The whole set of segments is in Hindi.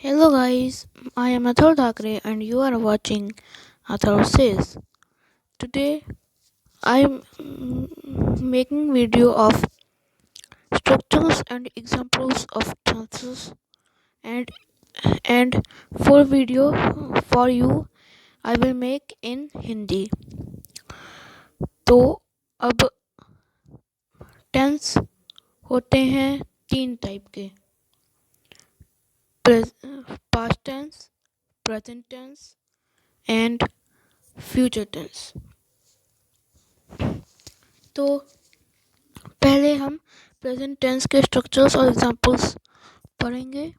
Hello guys, I am Athar Thakre and you are watching Athar Says. Today I am making video of structures and examples of tenses and and for video for you I will make in Hindi. तो अब टेंस होते हैं तीन टाइप के, past tense, present tense and future tense. तो पहले हम प्रेजेंट टेंस के स्ट्रक्चर्स और एग्जांपल्स पढ़ेंगे।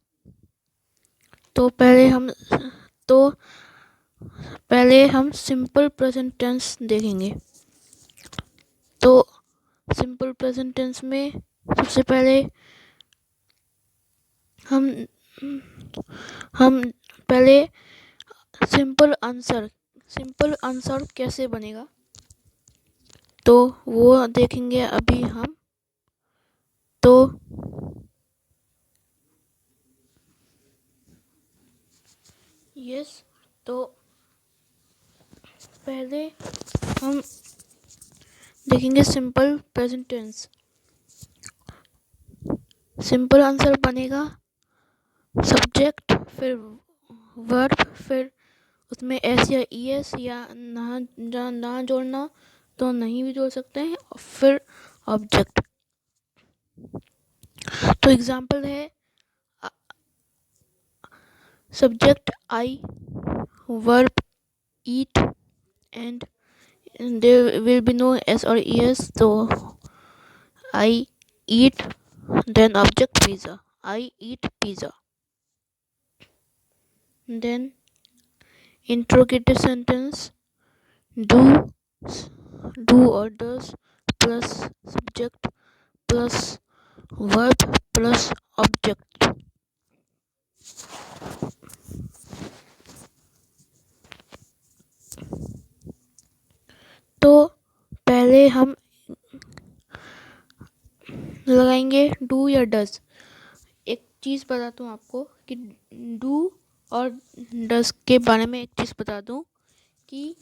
तो पहले हम सिंपल प्रेजेंट टेंस देखेंगे। तो सिंपल प्रेजेंट टेंस में सबसे पहले हम पहले सिंपल आंसर कैसे बनेगा तो वो देखेंगे अभी हम। तो तो पहले हम देखेंगे simple present tense. Simple answer बनेगा सब्जेक्ट फिर वर्ब फिर उसमें एस या ई एस या ना जोड़ना तो नहीं भी जोड़ सकते हैं फिर ऑब्जेक्ट। तो एग्जांपल है subject I, verb eat and there will be no s or es, so I eat, then object pizza, I eat pizza. Then interrogative sentence, do or does plus subject plus verb plus object। तो पहले हम लगाएंगे डू या डज। एक चीज़ बताता हूँ आपको कि डू और डज के बारे में एक चीज़ बता दूँ कि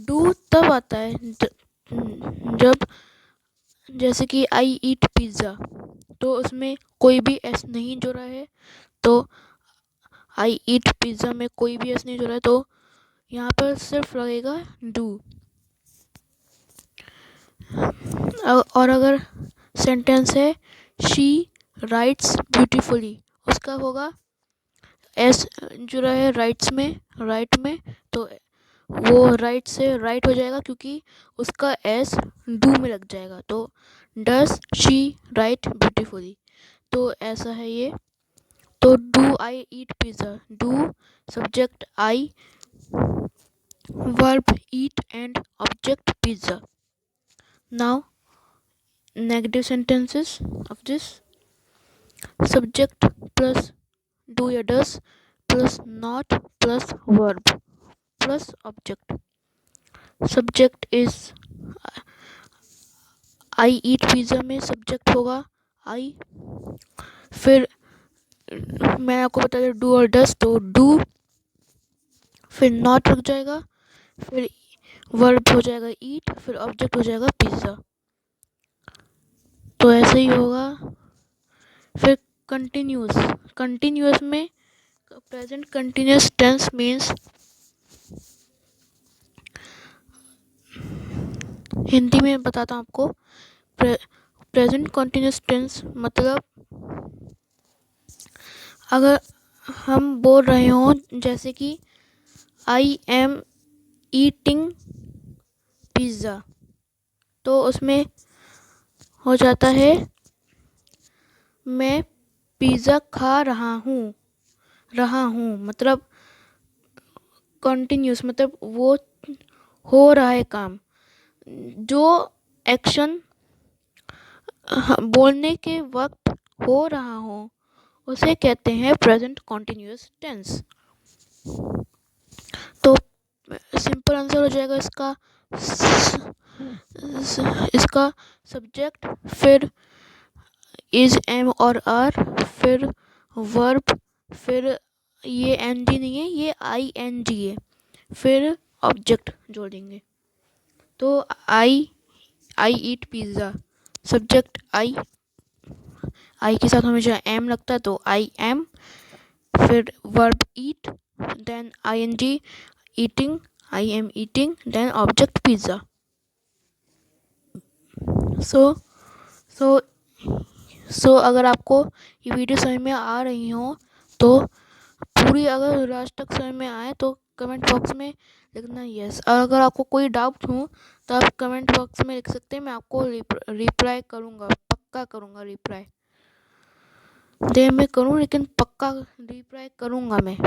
डू तब आता है जब जैसे कि आई ईट पिज़्ज़ा, तो उसमें कोई भी एस नहीं जोड़ा है। तो आई ईट पिज़्ज़ा में कोई भी एस नहीं जोड़ा है तो यहाँ पर सिर्फ लगेगा डू। और अगर सेंटेंस है शी राइट्स ब्यूटीफुली, उसका होगा एस जुड़ा है राइट्स में, राइट में, तो वो राइट से राइट हो जाएगा क्योंकि उसका एस डू में लग जाएगा। तो डस शी राइट ब्यूटीफुली, तो ऐसा है ये। तो do I eat pizza, do subject I, verb eat and object pizza. Now negative sentences of this, subject plus do या does plus not plus verb plus object. Subject is I eat pizza में सब्जेक्ट होगा आई, फिर मैं आपको बता दूं डू और डस, तो डू फिर नॉट लग जाएगा, फिर वर्ब हो जाएगा ईट, फिर ऑब्जेक्ट हो जाएगा पिज़्ज़ा। तो ऐसे ही होगा। फिर कंटिन्यूअस में present continuous tense means, Hindi में बताता हूँ आपको। प्रेजेंट कंटिन्यूअस टेंस मतलब अगर हम बोल रहे हों जैसे कि आई एम ईटिंग पिज़्ज़ा, तो उसमें हो जाता है मैं पिज़्ज़ा खा रहा हूँ मतलब कंटिन्यूस, मतलब वो हो रहा है काम, जो एक्शन बोलने के वक्त हो रहा हो उसे कहते हैं प्रेजेंट कंटिन्यूअस टेंस। तो सिंपल आंसर हो जाएगा इसका सब्जेक्ट फिर इज एम और आर, फिर वर्ब, फिर ये एन जी नहीं है, ये आई एन जी है, फिर ऑब्जेक्ट जोड़ेंगे। तो आई ईट पिज़्ज़ा, सब्जेक्ट आई के साथ हमेशा एम लगता है तो आई एम, फिर verb eat, then I N G eating, I am eating, then object pizza. So so so अगर आपको ये वीडियो समझ में आ रही हो तो पूरी, अगर लास्ट तक समझ में आए तो कमेंट बॉक्स में लिखना यस। और अगर आपको कोई डाउट हो तो आप कमेंट बॉक्स में लिख सकते हैं, मैं आपको रिप्लाई करूँगा, पक्का करूँगा रिप्लाई। देर में करूँ लेकिन पक्का रिप्लाई करूँगा मैं।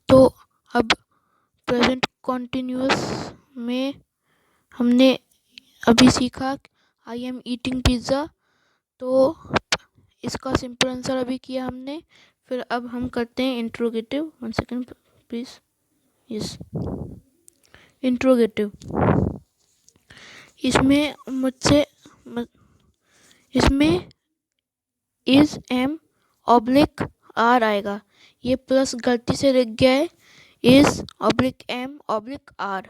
तो अब प्रेजेंट कॉन्टिन्यूअस में हमने अभी सीखा आई एम ईटिंग पिज़्ज़ा, तो इसका सिंपल आंसर अभी किया हमने। फिर अब हम करते हैं interrogative. 1 second please. Yes, interrogative. इसमें इज एम ऑब्लिक आर आएगा। ये प्लस गलती से लिख गया है, is oblique am oblique are.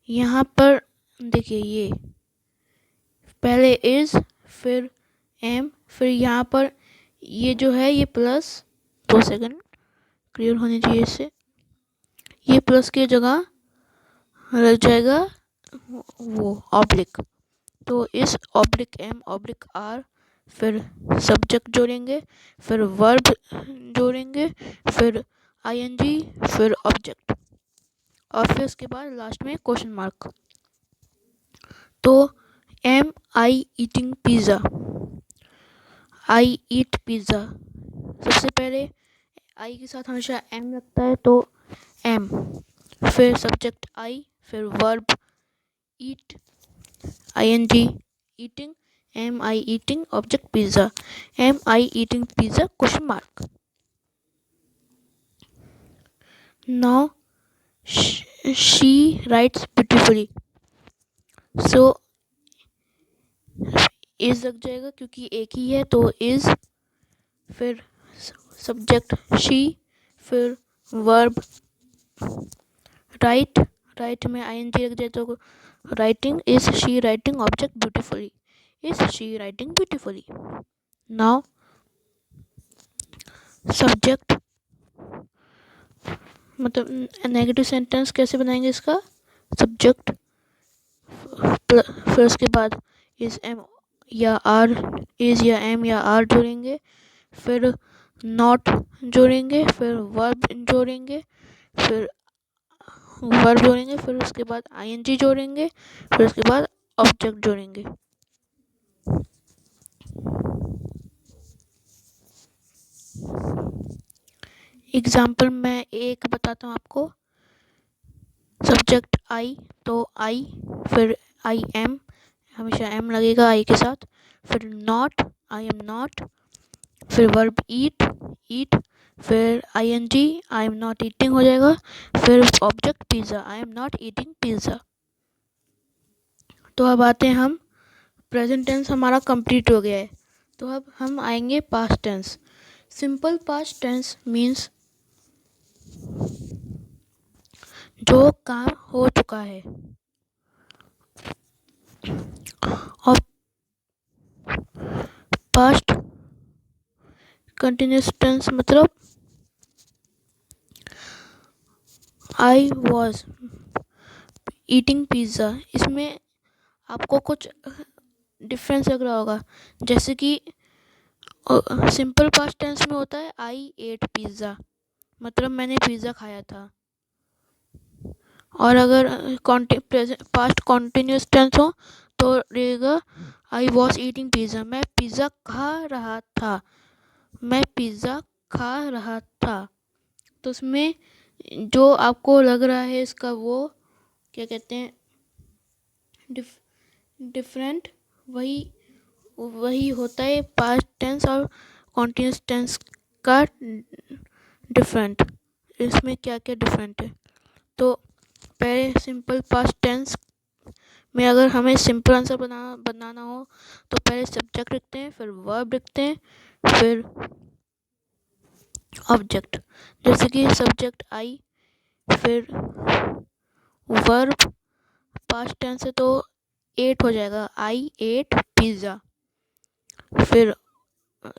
यहाँ पर देखिए, ये पहले इज, फिर एम, फिर यहाँ पर ये जो है ये प्लस, 2 सेकंड क्लियर होने चाहिए इससे, ये प्लस की जगह लग जाएगा वो ऑब्लिक। तो इस ऑब्लिक एम ऑब्लिक आर, फिर सब्जेक्ट जोड़ेंगे, फिर वर्ब जोड़ेंगे, फिर आईएनजी, फिर ऑब्जेक्ट, और फिर उसके बाद लास्ट में क्वेश्चन मार्क। तो M I eating pizza, I eat pizza, सबसे पहले आई के साथ हमेशा एम लगता है तो एम, फिर सब्जेक्ट आई, फिर verb eat, I N G eating, am I eating, object pizza, am I eating pizza question mark. Now she writes beautifully, so is लग जाएगा क्योंकि एक ही है तो इज, फिर सब्जेक्ट शी, फिर वर्ब राइट, राइट में आईएनजी लग जाए तो writing, is she writing, object beautifully, is she writing beautifully. Now subject, मतलब नेगेटिव सेंटेंस कैसे बनाएंगे इसका, सब्जेक्ट फिर उसके बाद इज एम या आर, इज या एम या आर जोड़ेंगे, फिर नॉट जोड़ेंगे, फिर वर्ब जोड़ेंगे, फिर फिर उसके बाद आईएनजी जोड़ेंगे, फिर उसके बाद ऑब्जेक्ट जोड़ेंगे। एग्जाम्पल मैं एक बताता हूँ आपको। सब्जेक्ट आई तो आई, फिर आई एम, हमेशा एम लगेगा आई के साथ, फिर नॉट, आई एम नॉट, फिर वर्ब ईट, ईट, फिर I N G, I am not eating हो जाएगा, फिर object pizza, I am not eating pizza. तो अब आते हैं हम, प्रेजेंट टेंस हमारा कंप्लीट हो गया है, तो अब हम आएंगे past tense. Simple past tense means जो काम हो चुका है, और पास्ट कंटिन्यूस टेंस मतलब आई वॉज ईटिंग पिज़्ज़ा। इसमें आपको कुछ डिफरेंस लग रहा होगा, जैसे कि सिंपल पास्ट टेंस में होता है आई एट पिज़्ज़ा, मतलब मैंने पिज़्ज़ा खाया था। और अगर पास्ट कॉन्टिन्यूस टेंस हो तो रहेगा आई वॉज ईटिंग पिज़्ज़ा, मैं पिज़्ज़ा खा रहा था, मैं पिज़्ज़ा खा रहा था। तो उसमें जो आपको लग रहा है इसका वो क्या कहते हैं, डिफरेंट, वही होता है पास्ट टेंस और कॉन्टिन्यूस टेंस का डिफरेंट। इसमें क्या क्या डिफरेंट है, तो पहले सिंपल पास्ट टेंस में अगर हमें सिंपल आंसर बनाना हो तो पहले सब्जेक्ट लिखते हैं, फिर वर्ब लिखते हैं, फिर ऑब्जेक्ट। जैसे कि सब्जेक्ट आई, फिर वर्ब पास्ट टेंस है तो एट हो जाएगा, आई एट पिज़्ज़ा। फिर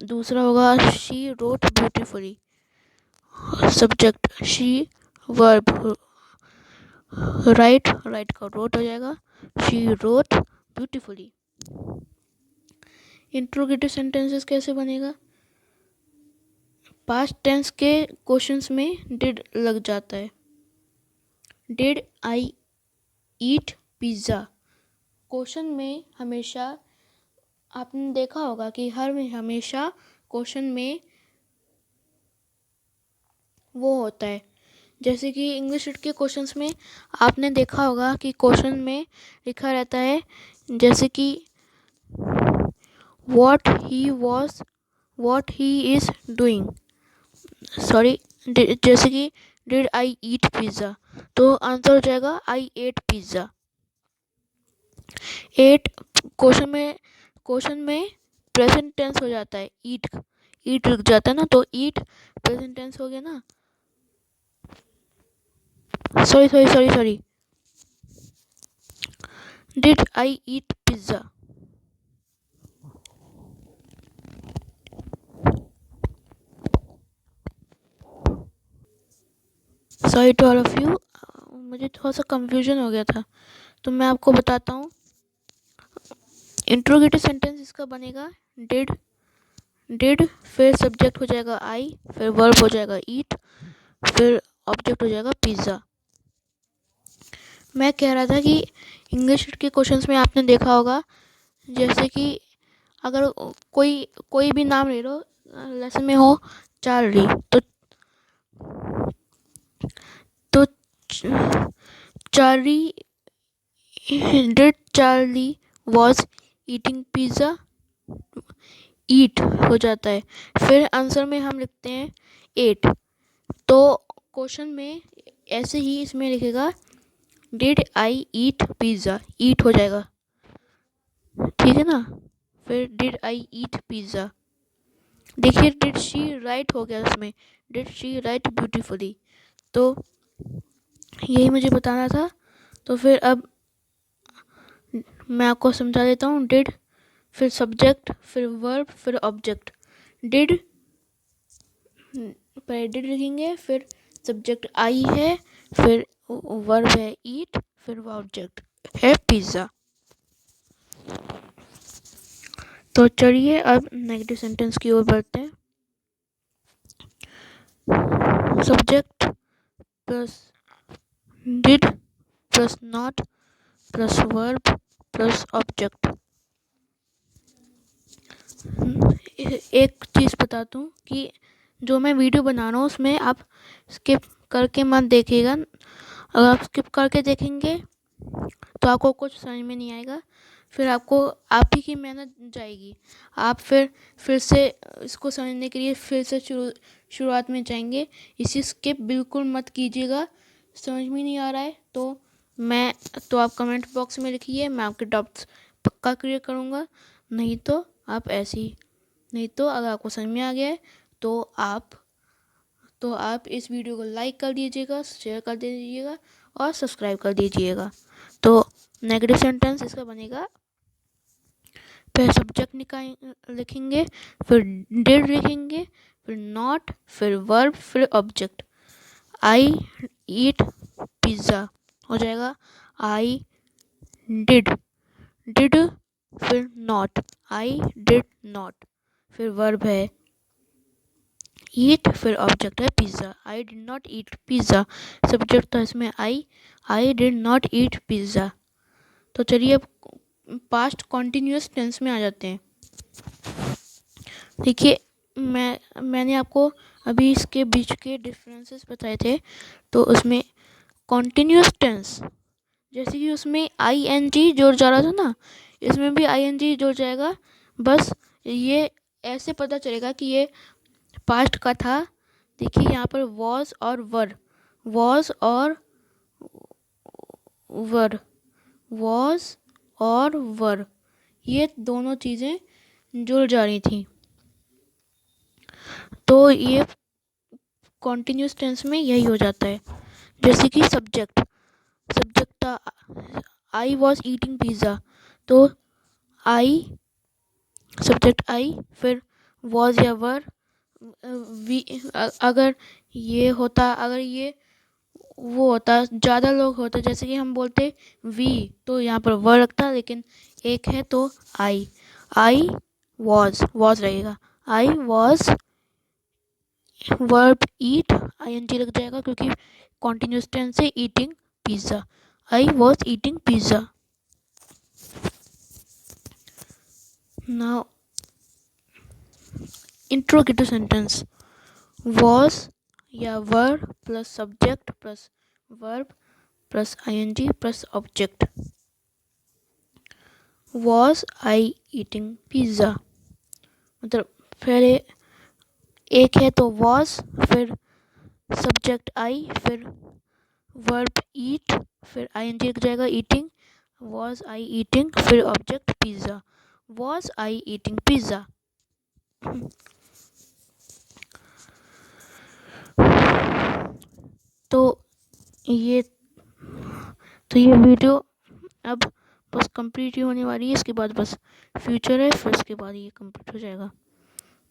दूसरा होगा she wrote beautifully, subject she, verb write, right का रोट हो जाएगा, she wrote beautifully. Interrogative sentences कैसे बनेगा? पास्ट टेंस के क्वेश्चंस में डिड लग जाता है। Did I eat pizza, question में हमेशा आपने देखा होगा कि हमेशा क्वेश्चन में वो होता है। जैसे कि इंग्लिश के क्वेश्चंस में आपने देखा होगा कि क्वेश्चन में लिखा रहता है, जैसे कि what he is doing, sorry, जैसे कि डिड आई ईट पिज़्ज़ा, तो आंसर हो जाएगा आई एट पिज़्ज़ा। एट क्वेश्चन में प्रेजेंट टेंस हो जाता है, ईट रुक जाता है ना, तो ईट प्रेजेंट टेंस हो गया ना। Sorry, did I eat pizza. Sorry to all of you, मुझे थोड़ा सा कंफ्यूजन हो गया था, तो मैं आपको बताता हूँ। इंट्रोगेटिव सेंटेंस इसका बनेगा डिड, फिर सब्जेक्ट हो जाएगा आई, फिर वर्ब हो जाएगा ईट, फिर ऑब्जेक्ट हो जाएगा पिज़्ज़ा। मैं कह रहा था कि इंग्लिश के क्वेश्चंस में आपने देखा होगा, जैसे कि अगर कोई भी नाम ले लो, लेसन में हो चार्ली, तो Charlie, did Charlie was eating pizza, eat हो जाता है, फिर आंसर में हम लिखते हैं एट, तो क्वेश्चन में ऐसे ही इसमें लिखेगा did I eat pizza, eat हो जाएगा, ठीक है ना। फिर डिड आई ईट पिज़्ज़ा, देखिए डिड शी राइट हो गया उसमें, डिड शी राइट ब्यूटीफुली, तो यही मुझे बताना था। तो फिर अब मैं आपको समझा देता हूँ। डिड, फिर सब्जेक्ट, फिर वर्ब, फिर ऑब्जेक्ट। डिड, पहले डिड लिखेंगे, फिर सब्जेक्ट आई है, फिर वर्ब है ईट, फिर ऑब्जेक्ट है पिज़्ज़ा। तो चलिए अब नेगेटिव सेंटेंस की ओर बढ़ते हैं। Subject plus did plus not plus verb plus object. एक चीज़ बताता हूँ कि जो मैं वीडियो बना रहा हूँ उसमें आप स्किप करके मत देखिएगा। अगर आप स्किप करके देखेंगे तो आपको कुछ समझ में नहीं आएगा, फिर आप ही की मेहनत जाएगी। आप फिर से इसको समझने के लिए फिर से शुरुआत में जाएंगे। इसी स्किप बिल्कुल मत कीजिएगा। समझ में नहीं आ रहा है तो आप कमेंट बॉक्स में लिखिए, मैं आपके डाउट्स पक्का क्लियर करूँगा। नहीं तो अगर आपको समझ में आ गया है तो आप इस वीडियो को लाइक कर दीजिएगा, शेयर कर दीजिएगा और सब्सक्राइब कर दीजिएगा। तो नेगेटिव सेंटेंस इसका बनेगा, फिर सब्जेक्ट लिखेंगे, फिर डिड लिखेंगे, फिर नॉट, फिर वर्ब, फिर ऑब्जेक्ट। आई ईट पिज़्ज़ा हो जाएगा आई डिड, फिर नॉट, आई डिड नॉट, फिर वर्ब है ईट, फिर ऑब्जेक्ट है pizza. I did not eat pizza, subject था इसमें I did not eat pizza. तो चलिए अब पास्ट कॉन्टिन्यूस टेंस में आ जाते हैं। देखिए मैंने आपको अभी इसके बीच के डिफरेंसेस बताए थे, तो उसमें कॉन्टिन्यूस टेंस, जैसे कि उसमें आई एन जी जोड़ जा रहा था ना, इसमें भी आई एन जी जोड़ जाएगा। बस ये ऐसे पता चलेगा कि ये पास्ट का था। देखिए यहाँ पर वॉज और वर, वॉज और वर, वॉज और वर, ये दोनों चीज़ें जुड़ जा रही थी। तो ये कॉन्टिन्यूस टेंस में यही हो जाता है। जैसे कि सब्जेक्ट था आई वॉज ईटिंग पिज़्ज़ा, तो आई सब्जेक्ट आई, फिर वॉज या वर, वी अगर ये होता, अगर ये वो होता, ज़्यादा लोग होते, जैसे कि हम बोलते वी, तो यहाँ पर वर लगता, लेकिन एक है तो आई वॉज रहेगा। I was verb eat ING लग जाएगा, क्योंकि कॉन्टिन्यूस टेंस से eating pizza. I was eating pizza. Now interrogative sentence, was या were plus subject plus verb plus ING plus object. Was I eating pizza, मतलब पहले एक है तो वॉज, फिर सब्जेक्ट आई, फिर वर्ब ईट, फिर आईएनजी लग जाएगा ईटिंग, वॉज आई ईटिंग, फिर object pizza. Was I eating pizza. तो ये वीडियो अब बस कंप्लीट ही होने वाली है। इसके बाद बस फ्यूचर है, फिर उसके बाद ये कंप्लीट हो जाएगा।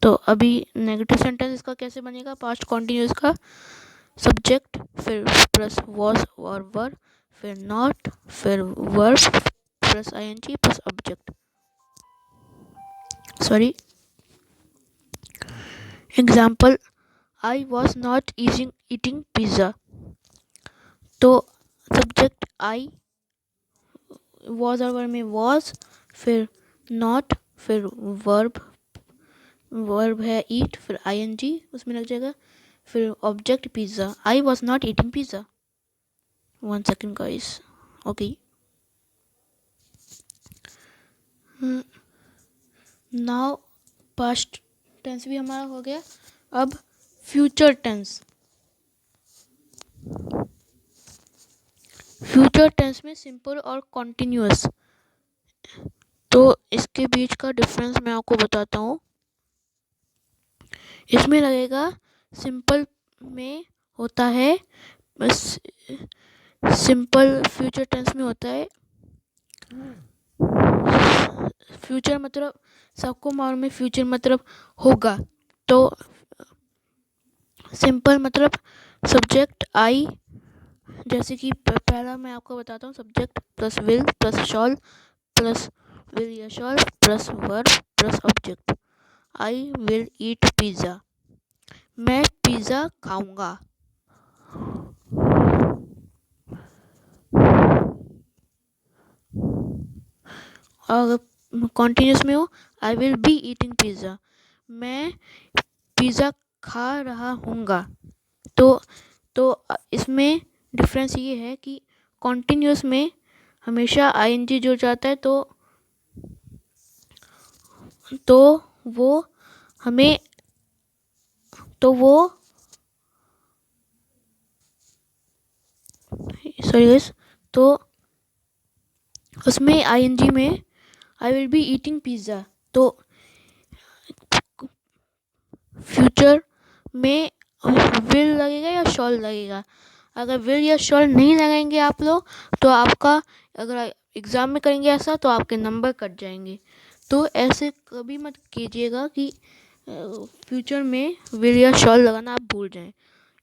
तो अभी नेगेटिव सेंटेंस इसका कैसे बनेगा, पास्ट कॉन्टिन्यूस का सब्जेक्ट फिर प्लस वॉज और वर, फिर नॉट, फिर verb plus ING plus object. Sorry, example, I was not eating pizza. तो सब्जेक्ट आई, वॉज और वर्ब में वॉज, फिर नॉट, फिर वर्ब है ईट, फिर आईएनजी उसमें लग जाएगा, फिर object pizza. I was not eating pizza. 1 second guys. Okay, now past tense भी हमारा हो गया। अब फ्यूचर टेंस। फ्यूचर टेंस में सिंपल और कॉन्टिन्यूअस, तो इसके बीच का डिफरेंस मैं आपको बताता हूँ। इसमें लगेगा सिंपल में होता है, सिंपल फ्यूचर टेंस में होता है, फ्यूचर मतलब सबको मालूम है फ्यूचर मतलब होगा। तो सिंपल मतलब सब्जेक्ट आई, जैसे कि पहला मैं आपको बताता हूँ, subject plus will plus shall plus will या shall plus verb plus object. I will eat pizza, मैं पिज़्ज़ा खाऊंगा। और कॉन्टिन्यूस में हो, I will be eating pizza, मैं पिज़्ज़ा खा रहा हूँगा। तो इसमें डिफरेंस ये है कि कॉन्टिन्यूस में हमेशा आईएनजी जुड़ जाता है, तो वो हमें सॉरी गाइस, तो उसमें आईएनजी में आई विल बी ईटिंग पिज़्ज़ा, तो फ्यूचर में विल लगेगा या शॉल लगेगा। अगर विल या शॉल नहीं लगाएंगे आप लोग, तो आपका, अगर एग्ज़ाम में करेंगे ऐसा, तो आपके नंबर कट जाएंगे। तो ऐसे कभी मत कीजिएगा कि फ्यूचर में विल या शॉल लगाना आप भूल जाएं।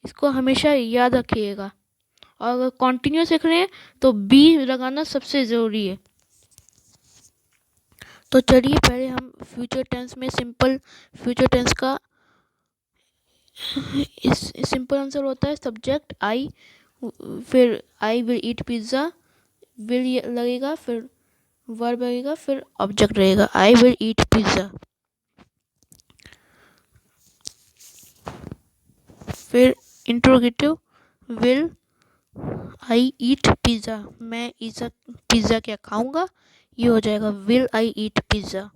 इसको हमेशा याद रखिएगा। और अगर कॉन्टिन्यूस लिख रहे हैं तो बी लगाना सबसे ज़रूरी है। तो चलिए पहले हम फ्यूचर टेंस में सिंपल फ्यूचर टेंस का इस सिंपल आंसर होता है सब्जेक्ट आई, फिर I will eat pizza, will लगेगा, फिर वर्ब लगेगा, फिर ऑब्जेक्ट रहेगा, आई विल ईट पिज़्ज़ा। फिर interrogative, will I eat pizza, मैं पिज़्ज़ा क्या खाऊंगा, ये हो जाएगा विल आई ईट पिज़्ज़ा।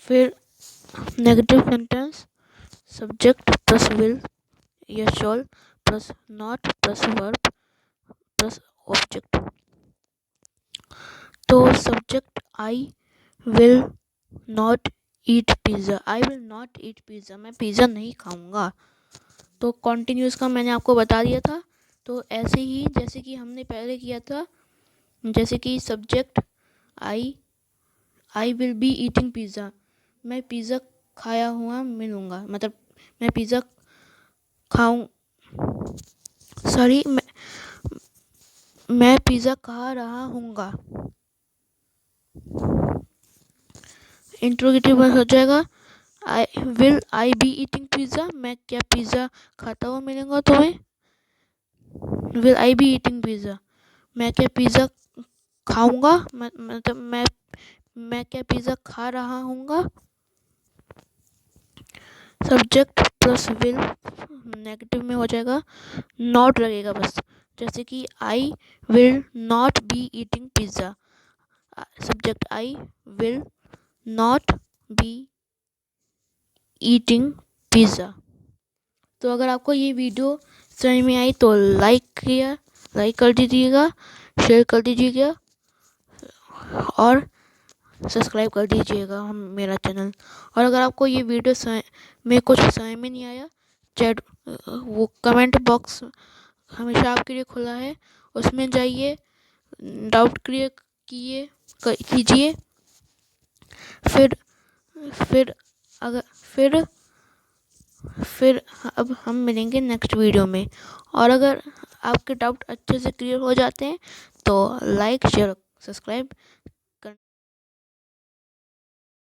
फिर negative sentence, subject plus will या shall plus not plus verb plus object. तो subject I will not eat pizza, I will not eat pizza, मैं पिज़्ज़ा नहीं खाऊंगा। तो कॉन्टिन्यूस का मैंने आपको बता दिया था। तो ऐसे ही जैसे कि हमने पहले किया था, जैसे कि subject I will be eating pizza, मैं पिज़्ज़ा खाया हुआ मिलूँगा, मतलब मैं पिज़्ज़ा खाऊं सॉरी मैं पिज़्ज़ा खा रहा हूँगा। इंट्रोगेटिव हो जाएगा आई बी ईटिंग पिज़्ज़ा, मैं क्या पिज़्ज़ा खाता हुआ मिलूँगा तुम्हें। Will I B eating pizza, मैं क्या पिज़्ज़ा खाऊंगा, मतलब मैं क्या पिज़्ज़ा खा रहा हूँगा। सब्जेक्ट प्लस विल नेगेटिव में हो जाएगा, नॉट लगेगा बस, जैसे कि I will not be eating pizza, subject I will not be eating pizza. तो अगर आपको ये वीडियो समझ में आई तो लाइक कर दीजिएगा, शेयर कर दीजिएगा और सब्सक्राइब कर दीजिएगा मेरा चैनल। और अगर आपको ये वीडियो में कुछ समझ में नहीं आया, चैट वो कमेंट बॉक्स हमेशा आपके लिए खुला है, उसमें जाइए, डाउट क्लियर कीजिए। फिर अब हम मिलेंगे नेक्स्ट वीडियो में। और अगर आपके डाउट अच्छे से क्लियर हो जाते हैं तो लाइक शेयर सब्सक्राइब